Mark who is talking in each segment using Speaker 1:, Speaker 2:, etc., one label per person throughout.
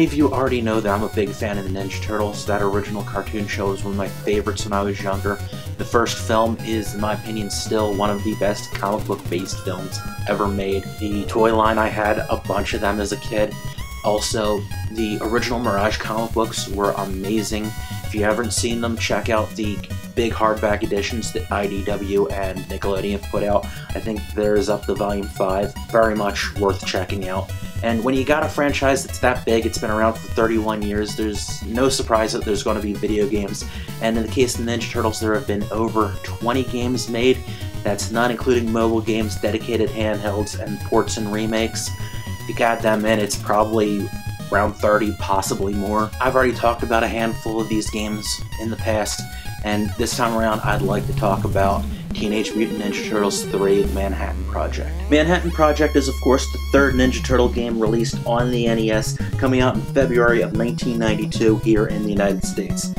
Speaker 1: Many of you already know that I'm a big fan of the Ninja Turtles. That original cartoon show was one of my favorites when I was younger. The first film is, in my opinion, still one of the best comic book based films ever made. The toy line, I had a bunch of them as a kid. Also, the original Mirage comic books were amazing. If you haven't seen them, check out the big hardback editions that IDW and Nickelodeon have put out. I think theirs up to volume 5. Very much worth checking out. And when you got a franchise that's that big, it's been around for 31 years, there's no surprise that there's going to be video games. And in the case of the Ninja Turtles, there have been over 20 games made. That's not including mobile games, dedicated handhelds, and ports and remakes. If you add them in, it's probably around 30, possibly more. I've already talked about a handful of these games in the past, and this time around I'd like to talk about Teenage Mutant Ninja Turtles 3 Manhattan Project. Manhattan Project is of course the third Ninja Turtle game released on the NES, coming out in February of 1992 here in the United States.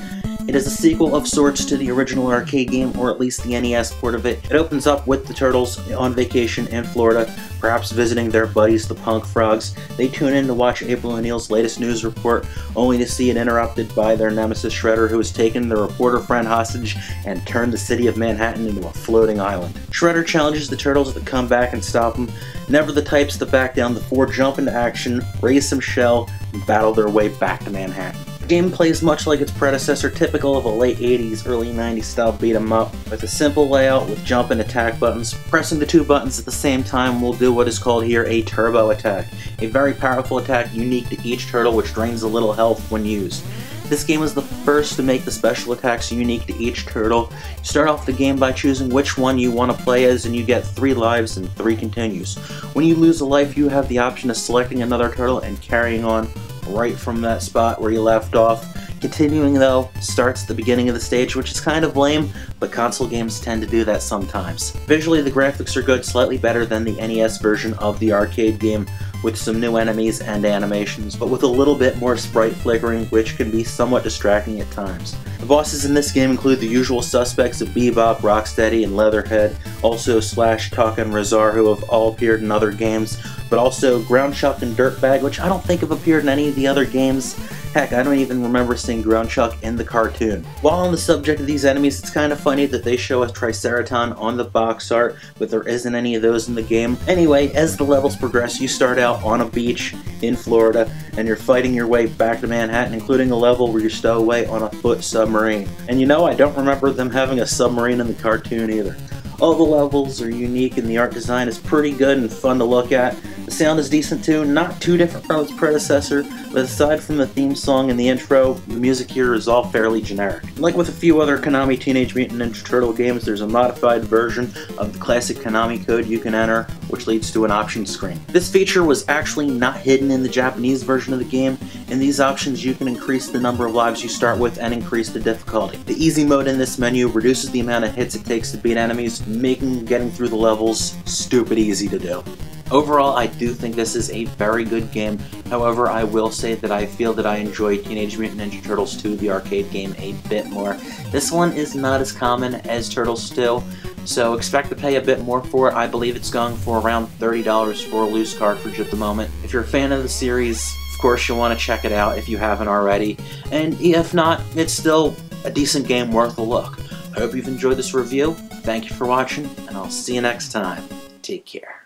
Speaker 1: It is a sequel of sorts to the original arcade game, or at least the NES port of it. It opens up with the Turtles on vacation in Florida, perhaps visiting their buddies the Punk Frogs. They tune in to watch April O'Neil's latest news report, only to see it interrupted by their nemesis Shredder, who has taken their reporter friend hostage and turned the city of Manhattan into a floating island. Shredder challenges the Turtles to come back and stop him. Never the types to back down, the four jump into action, raise some shell, and battle their way back to Manhattan. The game plays much like its predecessor, typical of a late 80s, early 90s style beat 'em up, with a simple layout with jump and attack buttons. Pressing the two buttons at the same time will do what is called here a turbo attack, a very powerful attack unique to each turtle which drains a little health when used. This game is the first to make the special attacks unique to each turtle. You start off the game by choosing which one you want to play as, and you get 3 lives and 3 continues. When you lose a life, you have the option of selecting another turtle and carrying on right from that spot where you left off. Continuing, though, starts at the beginning of the stage, which is kind of lame, but console games tend to do that sometimes. Visually, the graphics are good, slightly better than the NES version of the arcade game, with some new enemies and animations, but with a little bit more sprite flickering, which can be somewhat distracting at times. The bosses in this game include the usual suspects of Bebop, Rocksteady, and Leatherhead, also Slash, Tuck, and Razar, who have all appeared in other games, but also Ground Chuck and Dirtbag, which I don't think have appeared in any of the other games. Heck, I don't even remember seeing Ground Chuck in the cartoon. While on the subject of these enemies, it's kind of funny that they show a Triceraton on the box art, but there isn't any of those in the game. Anyway, as the levels progress, you start out on a beach in Florida, and you're fighting your way back to Manhattan, including a level where you stow away on a foot submarine. And you know, I don't remember them having a submarine in the cartoon either. All the levels are unique and the art design is pretty good and fun to look at. The sound is decent too, not too different from its predecessor, but aside from the theme song and the intro, the music here is all fairly generic. Like with a few other Konami Teenage Mutant Ninja Turtle games, there's a modified version of the classic Konami code you can enter, which leads to an option screen. This feature was actually not hidden in the Japanese version of the game. In these options, you can increase the number of lives you start with and increase the difficulty. The easy mode in this menu reduces the amount of hits it takes to beat enemies, making getting through the levels stupid easy to do. Overall, I do think this is a very good game. However, I will say that I feel that I enjoy Teenage Mutant Ninja Turtles 2, the arcade game, a bit more. This one is not as common as Turtles 2, so expect to pay a bit more for it. I believe it's going for around $30 for a loose cartridge at the moment. If you're a fan of the series, of course you'll want to check it out if you haven't already, and if not, it's still a decent game worth a look. I hope you've enjoyed this review. Thank you for watching, and I'll see you next time. Take care.